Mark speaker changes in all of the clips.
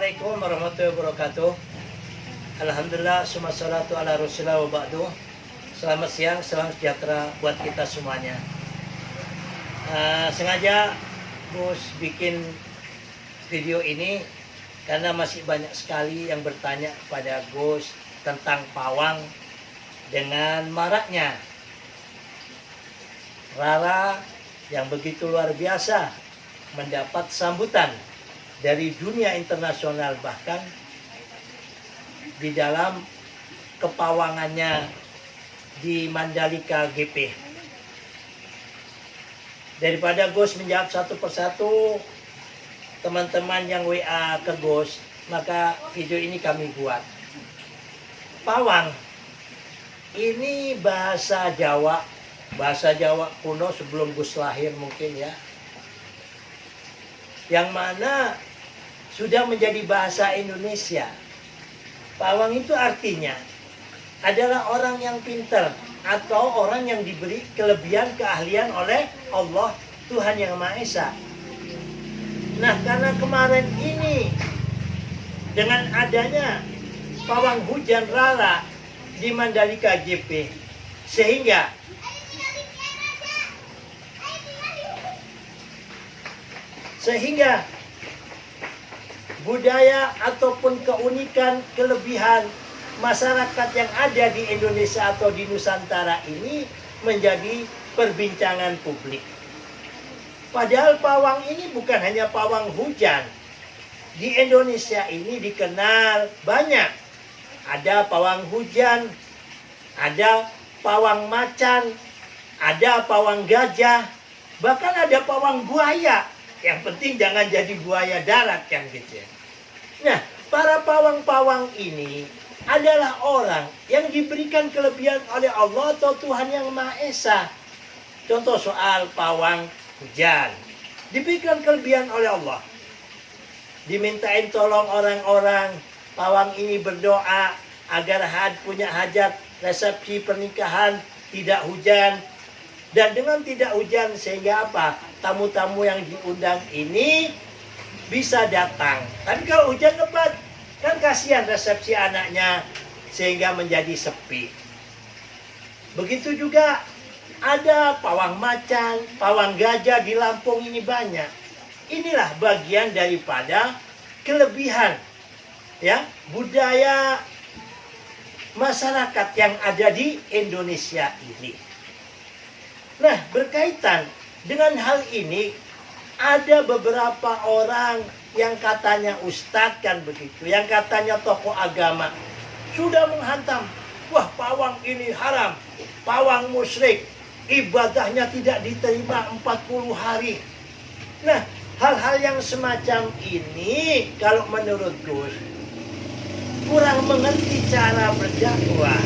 Speaker 1: Assalamualaikum warahmatullahi wabarakatuh. Alhamdulillah, summa salatu ala rasulillah wa ba'du. Selamat siang, salam sejahtera buat kita semuanya. Sengaja Gus bikin video ini karena masih banyak sekali yang bertanya kepada Gus tentang pawang dengan maraknya Rara yang begitu luar biasa mendapat sambutan dari dunia internasional, bahkan di dalam kepawangannya di Mandalika GP. Daripada Gus menjawab satu persatu teman-teman yang WA ke Gus, maka video ini kami buat. Pawang ini bahasa Jawa kuno sebelum Gus lahir mungkin ya, yang mana sudah menjadi bahasa Indonesia. Pawang itu artinya adalah orang yang pintar atau orang yang diberi kelebihan keahlian oleh Allah Tuhan Yang Maha Esa. Nah, karena kemarin ini dengan adanya pawang hujan Rara di Mandalika GP, sehingga budaya ataupun keunikan, kelebihan masyarakat yang ada di Indonesia atau di Nusantara ini menjadi perbincangan publik. Padahal pawang ini bukan hanya pawang hujan. Di Indonesia ini dikenal banyak. Ada pawang hujan, ada pawang macan, ada pawang gajah, bahkan ada pawang buaya. Yang penting jangan jadi buaya darat yang gitu ya. Nah, para pawang-pawang ini adalah orang yang diberikan kelebihan oleh Allah atau Tuhan Yang Maha Esa. Contoh soal pawang hujan, diberikan kelebihan oleh Allah. Dimintain tolong orang-orang, pawang ini berdoa agar punya hajat resepsi pernikahan tidak hujan. Dan dengan tidak hujan sehingga apa? Tamu-tamu yang diundang ini bisa datang. Tapi kalau hujan lebat, kan kasihan resepsi anaknya sehingga menjadi sepi. Begitu juga ada pawang macan, pawang gajah di Lampung ini banyak. Inilah bagian daripada kelebihan ya budaya masyarakat yang ada di Indonesia ini. Nah, berkaitan dengan hal ini, ada beberapa orang yang katanya ustadz kan begitu, yang katanya tokoh agama, sudah menghantam, wah pawang ini haram, pawang musyrik, ibadahnya tidak diterima 40 hari. Nah, hal-hal yang semacam ini, kalau menurut Gus, kurang mengerti cara berdakwah.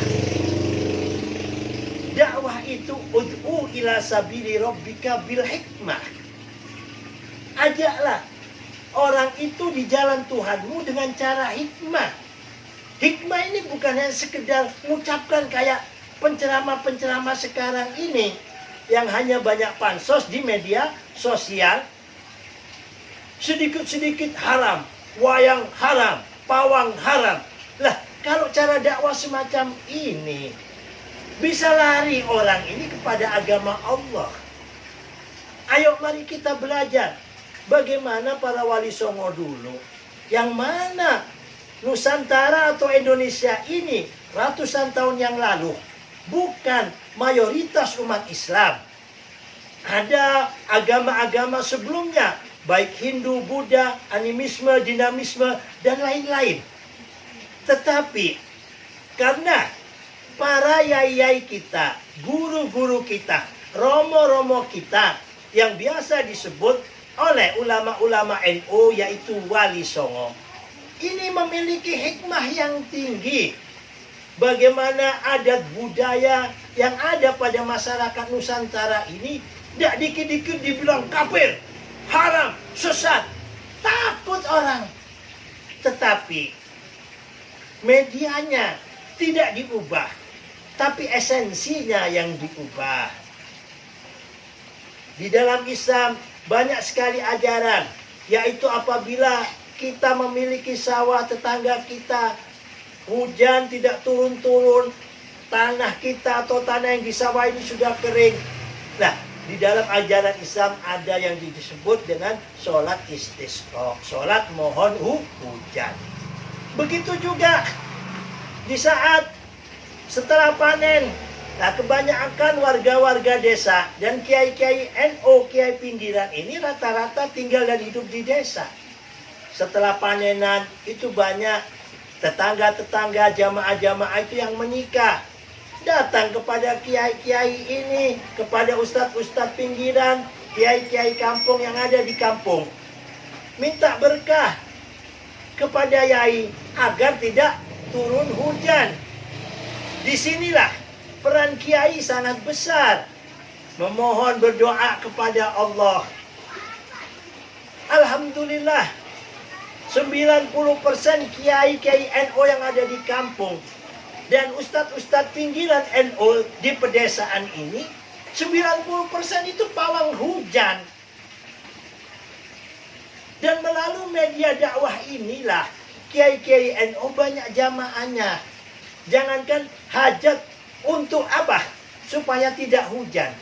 Speaker 1: Dakwah itu ud'u ila sabili rabbika bil hikmah. Ajaklah orang itu di jalan Tuhanmu dengan cara hikmah. Hikmah ini bukan hanya sekedar mengucapkan kayak penceramah-penceramah sekarang ini yang hanya banyak pansos di media sosial. Sedikit-sedikit haram, wayang haram, pawang haram. Lah, kalau cara dakwah semacam ini bisa lari orang ini kepada agama Allah. Ayo mari kita belajar bagaimana para wali songo dulu. Yang mana Nusantara atau Indonesia ini ratusan tahun yang lalu bukan mayoritas umat Islam. Ada agama-agama sebelumnya, baik Hindu, Buddha, animisme, dinamisme, dan lain-lain. Tetapi karena para yai-yai kita, guru-guru kita, romo-romo kita yang biasa disebut oleh ulama-ulama NU yaitu wali songo, ini memiliki hikmah yang tinggi. Bagaimana adat budaya yang ada pada masyarakat Nusantara ini tidak dikit-dikit dibilang kafir, haram, sesat, takut orang. Tetapi medianya tidak diubah, tapi esensinya yang diubah. Di dalam Islam banyak sekali ajaran, yaitu apabila kita memiliki sawah, tetangga kita hujan tidak turun-turun, tanah kita atau tanah yang di sawah ini sudah kering. Nah, di dalam ajaran Islam ada yang disebut dengan sholat istisqa, sholat mohon hujan. Begitu juga di saat setelah panen. Nah, kebanyakan warga-warga desa dan kiai-kiai NU, kiai pinggiran ini rata-rata tinggal dan hidup di desa. Setelah panenan itu banyak tetangga-tetangga, jamaah-jamaah itu yang menikah. Datang kepada kiai-kiai ini, kepada ustadz-ustadz pinggiran, kiai-kiai kampung yang ada di kampung. Minta berkah kepada yai agar tidak turun hujan. Disinilah peran kiai sangat besar. Memohon berdoa kepada Allah. Alhamdulillah, 90% kiai-kiai NU yang ada di kampung dan ustadz-ustadz pinggiran NU di pedesaan ini, 90% itu pawang hujan. Dan melalui media dakwah inilah kiai-kiai NU banyak jamaahnya. Jangankan hajat untuk apa? Supaya tidak hujan.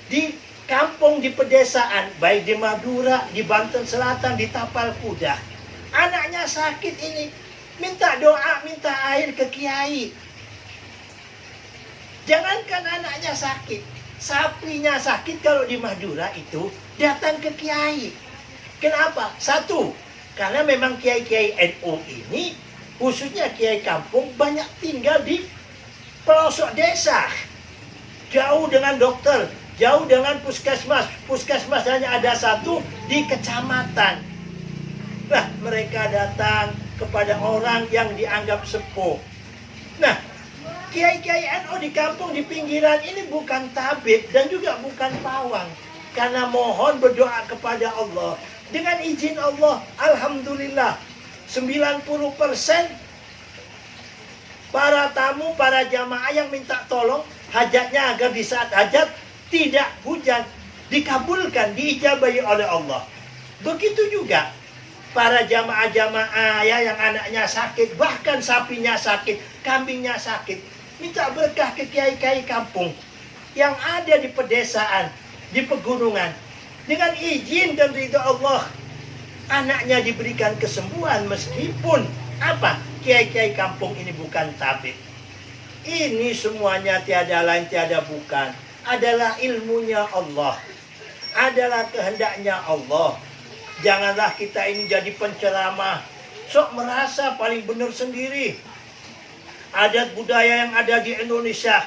Speaker 1: Di kampung, di pedesaan, baik di Madura, di Banten Selatan, di Tapal Kuda, anaknya sakit ini, minta doa, minta air ke kiai. Jangankan anaknya sakit, sapinya sakit kalau di Madura itu datang ke kiai. Kenapa? Satu, karena memang kiai-kiai NU ini, khususnya kiai kampung, banyak tinggal di pelosok desa. Jauh dengan dokter, jauh dengan puskesmas. Puskesmas hanya ada satu di kecamatan. Nah, mereka datang kepada orang yang dianggap sepuh. Nah, kiai-kiai NU di kampung, di pinggiran ini bukan tabib dan juga bukan pawang. Karena mohon berdoa kepada Allah. Dengan izin Allah, alhamdulillah, 90% para tamu, para jamaah yang minta tolong hajatnya agar di saat hajat tidak hujan, dikabulkan, diijabahi oleh Allah. Begitu juga para jamaah-jamaah ya, yang anaknya sakit, bahkan sapinya sakit, kambingnya sakit, minta berkah ke kiai-kiai kampung yang ada di pedesaan, di pegunungan. Dengan izin dan ridha Allah, anaknya diberikan kesembuhan meskipun apa? Kiai-kiai kampung ini bukan tabib. Ini semuanya tiada lain tiada bukan, adalah ilmunya Allah, adalah kehendaknya Allah. Janganlah kita ini jadi penceramah, sok merasa paling benar sendiri. Adat budaya yang ada di Indonesia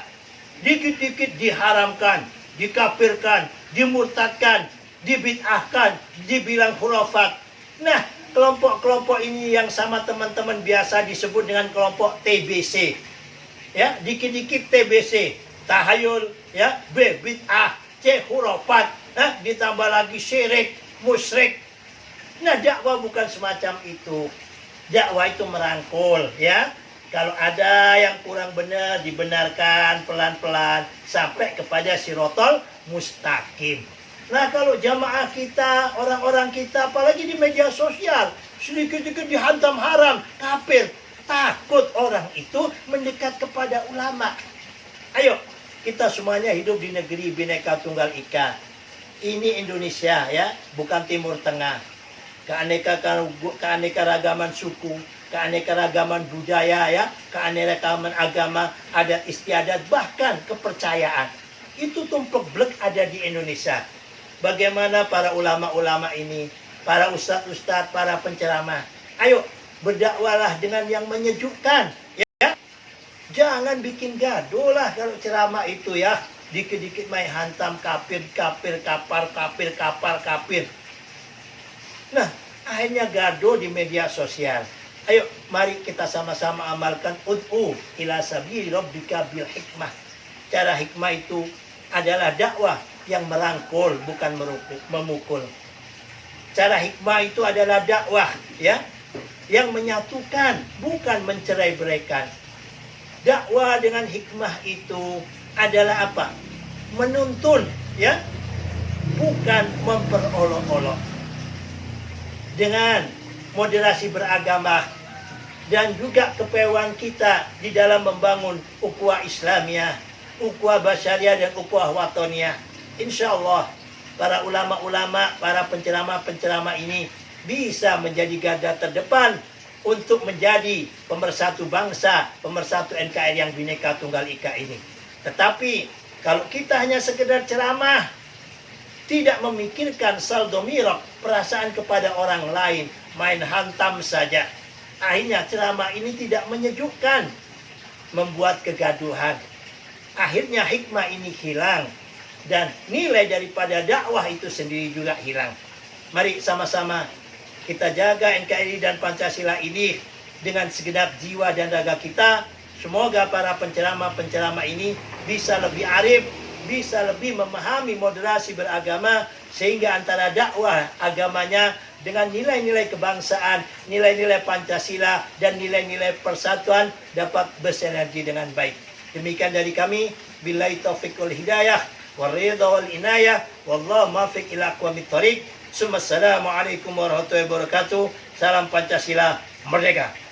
Speaker 1: dikit-dikit diharamkan, dikafirkan, dimurtadkan, dibid'ahkan, dibilang khurafat. Nah, kelompok-kelompok ini yang sama teman-teman biasa disebut dengan kelompok TBC. Ya, dikit-dikit TBC, tahayul, ya, B, bid'ah, C, khurafat, ditambah lagi syirik, musyrik. Nah, dakwah bukan semacam itu. Dakwah itu merangkul, ya. Kalau ada yang kurang benar, dibenarkan pelan-pelan sampai kepada sirotol mustaqim. Nah, kalau jamaah kita, orang-orang kita, apalagi di media sosial, sedikit-sedikit dihantam haram, kafir, takut orang itu mendekat kepada ulama. Ayo, kita semuanya hidup di negeri Bhinneka Tunggal Ika. Ini Indonesia, ya, bukan Timur Tengah. Keanekaragaman suku, keanekaragaman budaya, ya, keanekaragaman agama, adat istiadat, bahkan kepercayaan. Itu tumplek blek ada di Indonesia. Bagaimana para ulama-ulama ini, para ustadz-ustadz, para penceramah. Ayo, berdakwalah dengan yang menyejukkan, ya. Jangan bikin gaduh lah kalau ceramah itu, ya. Dikit-dikit main hantam kafir, kafir. Nah, akhirnya gaduh di media sosial. Ayo, mari kita sama-sama amalkan ud'u ila sabili rabbika bil hikmah. Cara hikmah itu adalah dakwah yang merangkul, bukan memukul. Cara hikmah itu adalah dakwah, ya, yang menyatukan, bukan mencerai-beraikan. Dakwah dengan hikmah itu adalah apa? Menuntun, ya, bukan memperolok-olok. dengan moderasi beragama dan juga kepewan kita di dalam membangun ukhuwah Islamiyah, ukhuwah Basyariah dan ukhuwah Watoniyah. Insya Allah para ulama-ulama, para penceramah-penceramah ini bisa menjadi garda terdepan untuk menjadi pemersatu bangsa, pemersatu NKRI yang Bhinneka Tunggal Ika ini. Tetapi kalau kita hanya sekedar ceramah, tidak memikirkan saldo mirok, perasaan kepada orang lain, main hantam saja, akhirnya ceramah ini tidak menyejukkan, membuat kegaduhan. Akhirnya hikmah ini hilang dan nilai daripada dakwah itu sendiri juga hilang. Mari sama-sama kita jaga NKRI dan Pancasila ini dengan segenap jiwa dan raga kita. Semoga para penceramah-penceramah ini bisa lebih arif, bisa lebih memahami moderasi beragama, sehingga antara dakwah agamanya dengan nilai-nilai kebangsaan, nilai-nilai Pancasila, dan nilai-nilai persatuan dapat bersinergi dengan baik. Demikian dari kami. Billahi taufiq wal hidayah, wal ridha wal inayah, wallahu muwaffiq ila aqwamit thoriq. Assalamualaikum warahmatullahi wabarakatuh. Salam Pancasila, merdeka.